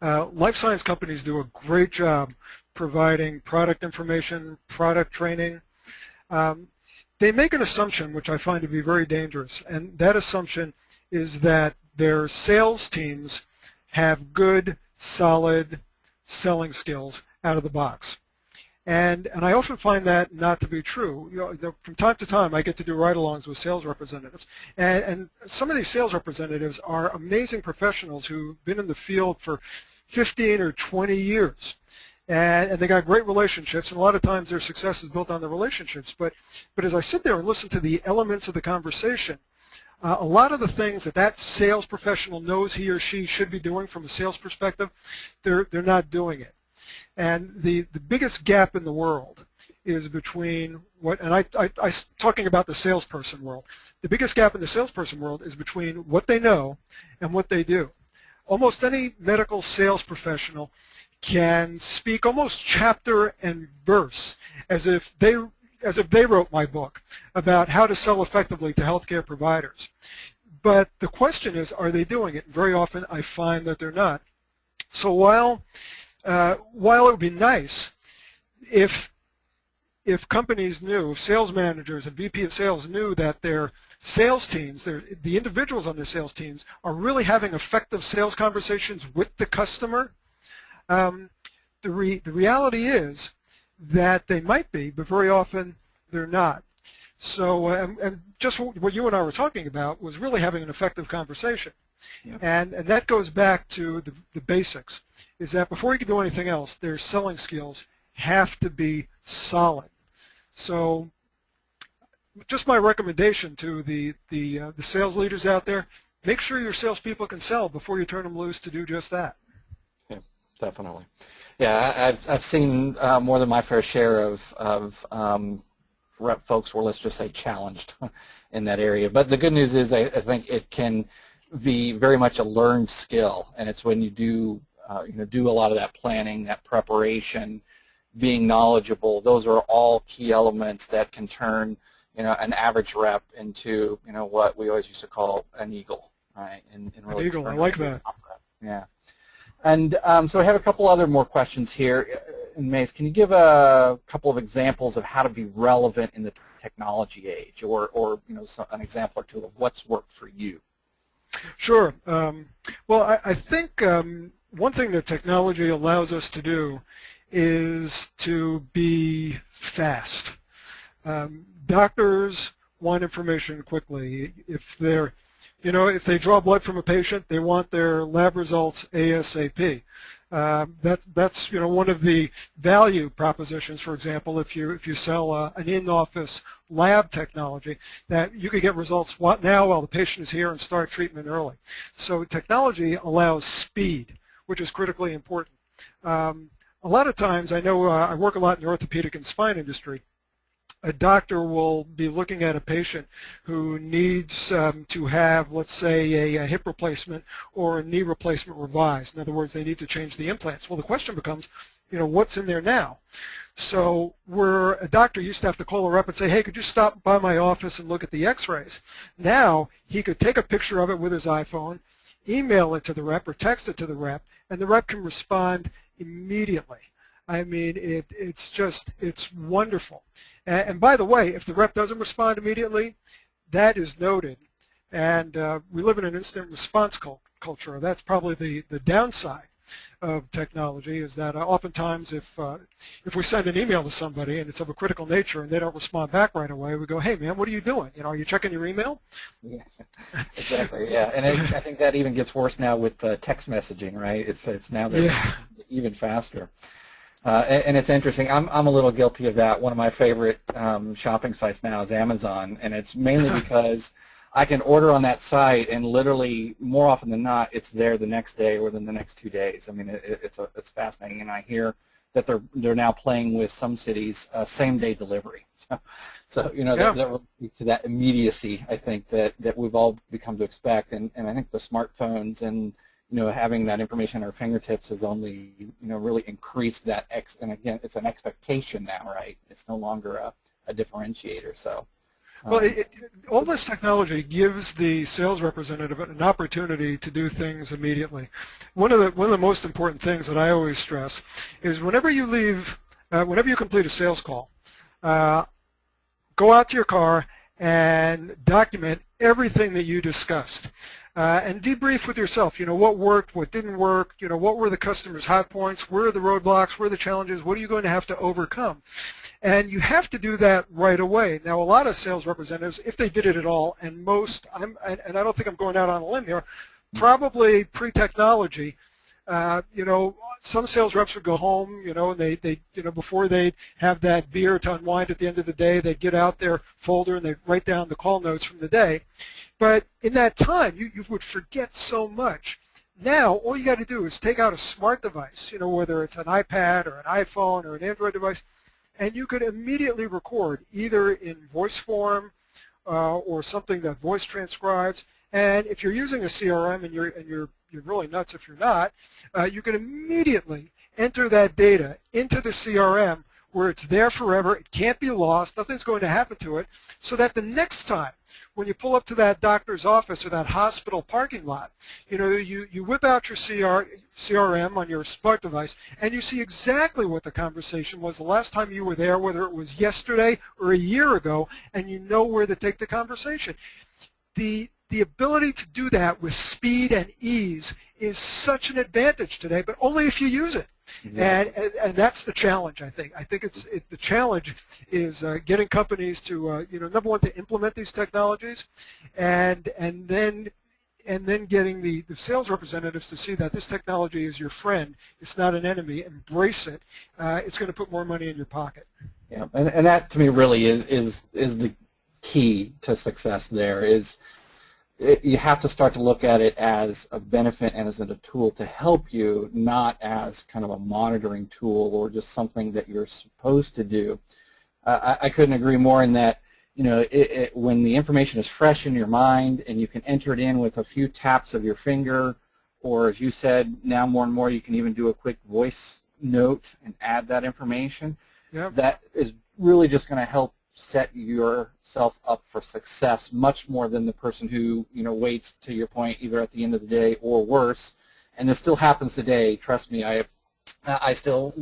Life science companies do a great job providing product information, product training. They make an assumption, which I find to be very dangerous, and that assumption is that their sales teams have good, solid selling skills out of the box. And I often find that not to be true. From time to time, I get to do ride-alongs with sales representatives, and some of these sales representatives are amazing professionals who've been in the field for 15 or 20 years, and they got great relationships. And a lot of times, their success is built on the relationships. But as I sit there and listen to the elements of the conversation, a lot of the things that sales professional knows he or she should be doing from a sales perspective, they're not doing it. And the biggest gap in the world is between I'm talking about the salesperson world. The biggest gap in the salesperson world is between what they know and what they do. Almost any medical sales professional can speak almost chapter and verse as if they wrote my book about how to sell effectively to healthcare providers. But the question is, are they doing it? Very often I find that they're not. So while it would be nice if companies knew, sales managers and VP of sales knew that their sales teams, the individuals on their sales teams, are really having effective sales conversations with the customer, the reality is that they might be, but very often they're not. So, and just what you and I were talking about was really having an effective conversation. Yep. And that goes back to the basics, is that before you can do anything else, their selling skills have to be solid. So just my recommendation to the sales leaders out there, make sure your salespeople can sell before you turn them loose to do just that. definitely. Yeah, I've seen more than my fair share of rep folks were, let's just say, challenged in that area. But the good news is I think it can be very much a learned skill, and it's when you do do a lot of that planning, that preparation, being knowledgeable. Those are all key elements that can turn an average rep into what we always used to call an eagle, right? And really an eagle, I like that. Yeah. And so I have a couple other more questions here. And Mace, can you give a couple of examples of how to be relevant in the technology age, or an example or two of what's worked for you? Sure. Well, I think one thing that technology allows us to do is to be fast. Doctors want information quickly. If they draw blood from a patient, they want their lab results ASAP. That's one of the value propositions. For example, if you sell an in-office lab technology, that you could get results now while the patient is here and start treatment early. So technology allows speed, which is critically important. A lot of times, I know I work a lot in the orthopedic and spine industry. A doctor will be looking at a patient who needs to have, let's say, a hip replacement or a knee replacement revised. In other words, they need to change the implants. Well, the question becomes, what's in there now? So where a doctor used to have to call a rep and say, hey, could you stop by my office and look at the x-rays? Now he could take a picture of it with his iPhone, email it to the rep or text it to the rep, and the rep can respond immediately. I mean, it's wonderful. And by the way, if the rep doesn't respond immediately, that is noted. And we live in an instant response culture. That's probably the downside of technology, is that oftentimes if we send an email to somebody and it's of a critical nature and they don't respond back right away, we go, hey man, what are you doing? Are you checking your email? Yeah, exactly. Yeah, and I think that even gets worse now with text messaging, right? It's now even faster. And it's interesting. I'm a little guilty of that. One of my favorite shopping sites now is Amazon, and it's mainly because I can order on that site, and literally more often than not, it's there the next day or within the next 2 days. I mean, it's fascinating, and I hear that they're now playing with some cities same-day delivery. So that really to that immediacy, I think that we've all become to expect, and I think the smartphones and having that information at our fingertips has only, really increased that. And again, it's an expectation now, right? It's no longer a differentiator. So, well, all this technology gives the sales representative an opportunity to do things immediately. One of the most important things that I always stress is whenever you complete a sales call, go out to your car and document everything that you discussed. And debrief with yourself, what worked, what didn't work, what were the customer's hot points, where are the roadblocks, where are the challenges, what are you going to have to overcome? And you have to do that right away. Now, a lot of sales representatives, if they did it at all, and and I don't think I'm going out on a limb here, probably pre-technology, some sales reps would go home, and they before they'd have that beer to unwind at the end of the day, they'd get out their folder and they'd write down the call notes from the day. But in that time, you would forget so much. Now, all you got to do is take out a smart device, whether it's an iPad or an iPhone or an Android device, and you could immediately record either in voice form or something that voice transcribes. And if you're using a CRM and you're really nuts if you're not, you can immediately enter that data into the CRM where it's there forever. It can't be lost. Nothing's going to happen to it. So that the next time when you pull up to that doctor's office or that hospital parking lot, you whip out your CRM on your smart device and you see exactly what the conversation was the last time you were there, whether it was yesterday or a year ago, and you know where to take the conversation. The ability to do that with speed and ease is such an advantage today, but only if you use it. Exactly. And that's the challenge, I think. I think the challenge is getting companies to, number one, to implement these technologies, and then getting the sales representatives to see that this technology is your friend. It's not an enemy. Embrace it. It's going to put more money in your pocket. Yeah, and that to me really is the key to success. There is you have to start to look at it as a benefit and as a tool to help you, not as kind of a monitoring tool or just something that you're supposed to do. I couldn't agree more in that, when the information is fresh in your mind and you can enter it in with a few taps of your finger, or as you said, now more and more you can even do a quick voice note and add that information. Yep. That is really just going to help set yourself up for success much more than the person who waits, to your point, either at the end of the day or worse. And this still happens today. Trust me, I still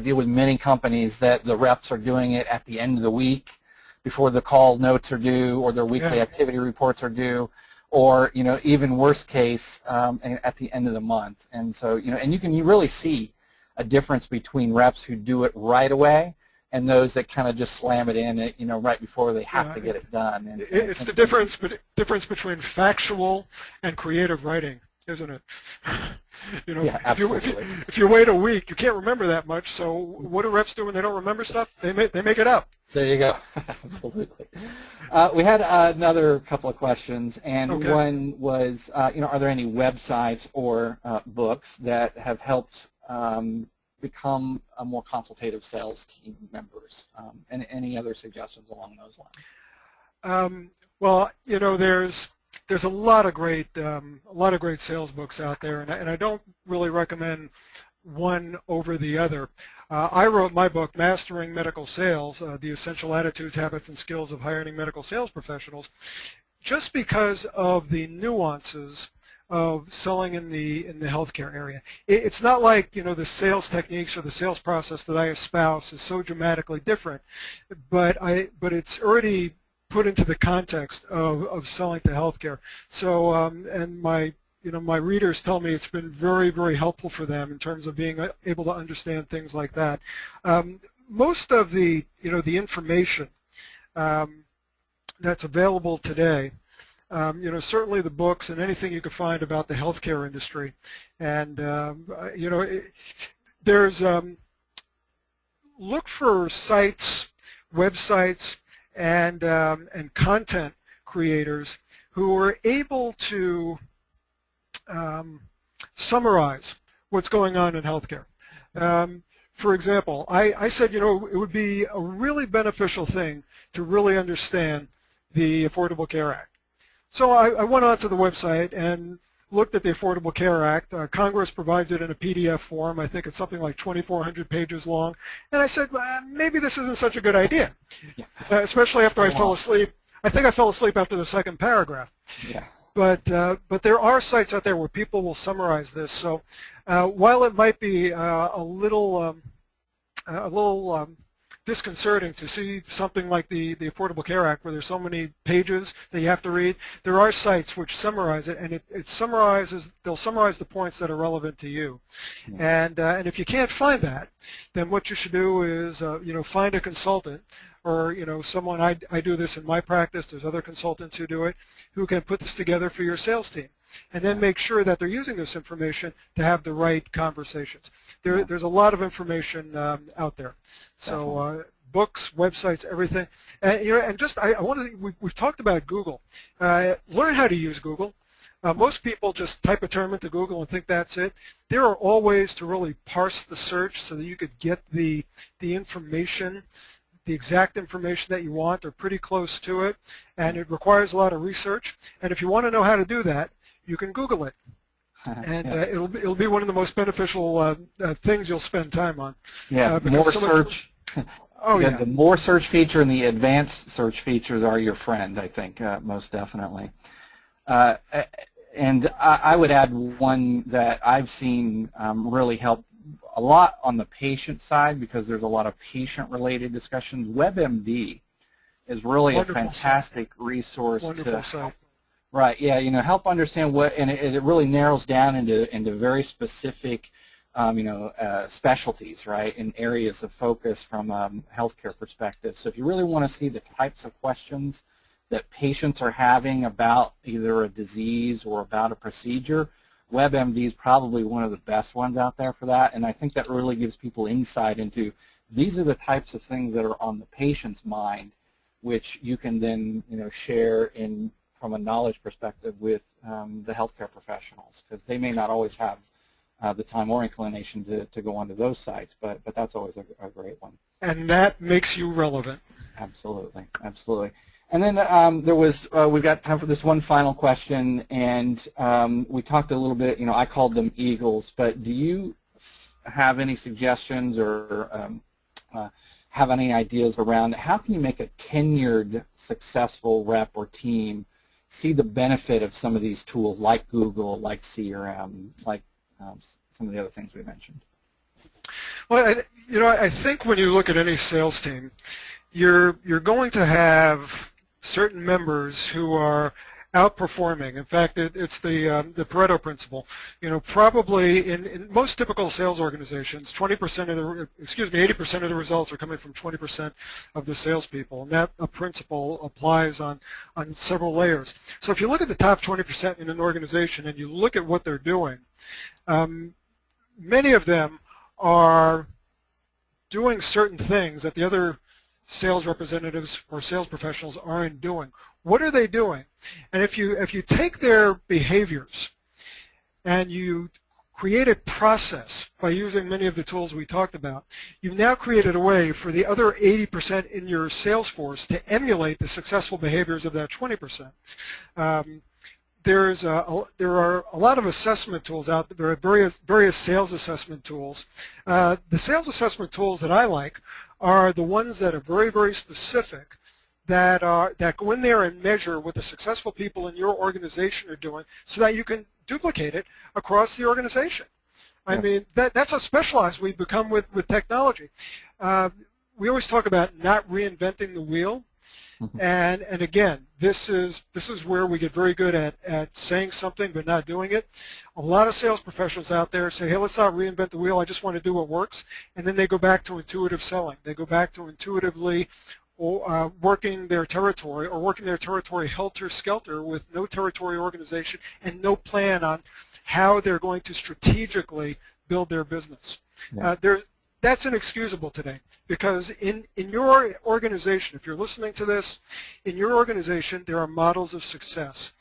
deal with many companies that the reps are doing it at the end of the week before the call notes are due or their weekly activity reports are due, or even worst case at the end of the month. And so and you can really see a difference between reps who do it right away and those that kind of just slam it in, right before they have to get it done. And it's the difference between factual and creative writing, isn't it? Yeah, absolutely. If you wait a week, you can't remember that much. So what do reps do when they don't remember stuff? They make it up. There you go. Absolutely. We had another couple of questions, and one was, are there any websites or books that have helped become a more consultative sales team members, and any other suggestions along those lines? Well, there's a lot of great sales books out there, and I don't really recommend one over the other. I wrote my book, Mastering Medical Sales, The Essential Attitudes, Habits, and Skills of Hiring Medical Sales Professionals, just because of the nuances of selling in the healthcare area. It's not like the sales techniques or the sales process that I espouse is so dramatically different, but it's already put into the context of selling to healthcare. So and my readers tell me it's been very, very helpful for them in terms of being able to understand things like that. Most of the the information that's available today, certainly the books and anything you can find about the healthcare industry, and there's look for sites, websites, and content creators who are able to summarize what's going on in healthcare. For example, I said, it would be a really beneficial thing to really understand the Affordable Care Act. So I went onto the website and looked at the Affordable Care Act. Congress provides it in a PDF form. I think it's something like 2,400 pages long. And I said, well, maybe this isn't such a good idea, especially after I fell asleep. I think I fell asleep after the second paragraph. Yeah. But there are sites out there where people will summarize this. So while it might be a little disconcerting to see something like the Affordable Care Act where there's so many pages that you have to read, there are sites which summarize it, and they'll summarize the points that are relevant to you. And if you can't find that, then what you should do is find a consultant, or someone. I do this in my practice. There's other consultants who do it, who can put this together for your sales team, and then make sure that they're using this information to have the right conversations. There's a lot of information out there. So books, websites, everything, and just I want to. We've talked about Google. Learn how to use Google. Most people just type a term into Google and think that's it. There are all ways to really parse the search so that you could get the information, the exact information that you want, or pretty close to it, and it requires a lot of research. And if you want to know how to do that, you can Google it, and it'll be one of the most beneficial things you'll spend time on. Yeah, more search. The more search feature and the advanced search features are your friend, I think, most definitely. And I would add one that I've seen really help a lot on the patient side, because there's a lot of patient-related discussions. WebMD is really a fantastic resource to help, right? Yeah, help understand what, and it really narrows down into very specific, specialties, right, in areas of focus from a healthcare perspective. So if you really want to see the types of questions that patients are having about either a disease or about a procedure, WebMD is probably one of the best ones out there for that, and I think that really gives people insight into these are the types of things that are on the patient's mind, which you can then share in from a knowledge perspective with the healthcare professionals, because they may not always have the time or inclination to go onto those sites, but that's always a great one. And that makes you relevant. Absolutely, absolutely. And then we've got time for this one final question, and we talked a little bit, I called them eagles, but do you have any suggestions or have any ideas around how can you make a tenured, successful rep or team see the benefit of some of these tools like Google, like CRM, like some of the other things we mentioned? Well, I think when you look at any sales team, you're going to have certain members who are outperforming. In fact, it's the Pareto Principle. Probably in most typical sales organizations, 80% of the results are coming from 20% of the salespeople, and that principle applies on several layers. So if you look at the top 20% in an organization and you look at what they're doing, many of them are doing certain things that the other sales representatives or sales professionals aren't doing. What are they doing? And if you take their behaviors and you create a process by using many of the tools we talked about, you've now created a way for the other 80% in your sales force to emulate the successful behaviors of that 20%. There are a lot of assessment tools out there. There are various sales assessment tools. The sales assessment tools that I like are the ones that are very, very specific, that go in there and measure what the successful people in your organization are doing so that you can duplicate it across the organization. I mean, that's how specialized we've become with technology. We always talk about not reinventing the wheel. And again, this is where we get very good at saying something but not doing it. A lot of sales professionals out there say, hey, let's not reinvent the wheel, I just want to do what works. And then they go back to intuitive selling. They go back to intuitively working their territory, or working their territory helter-skelter with no territory organization and no plan on how they're going to strategically build their business. Yeah. That's inexcusable today, because in your organization, if you're listening to this, in your organization there are models of success.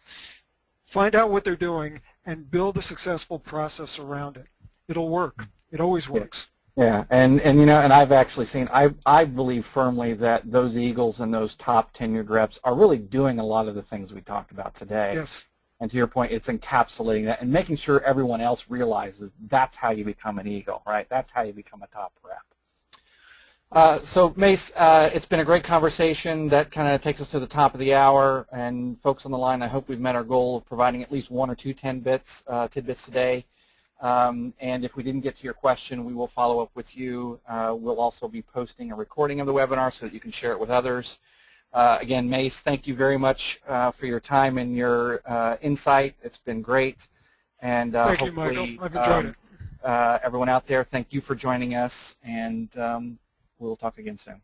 Find out what they're doing and build a successful process around it. It'll work. It always works. Yeah, and I've actually seen, I believe firmly that those eagles and those top tenured reps are really doing a lot of the things we talked about today. Yes. And to your point, it's encapsulating that and making sure everyone else realizes that's how you become an eagle, right? That's how you become a top rep. So Mace, it's been a great conversation. That kind of takes us to the top of the hour. And folks on the line, I hope we've met our goal of providing at least 1 or 2 tidbits today. And if we didn't get to your question, we will follow up with you. We'll also be posting a recording of the webinar so that you can share it with others. Again, Mace, thank you very much for your time and your insight. It's been great. And thank you, Michael. I've enjoyed it. Everyone out there, thank you for joining us, and we'll talk again soon.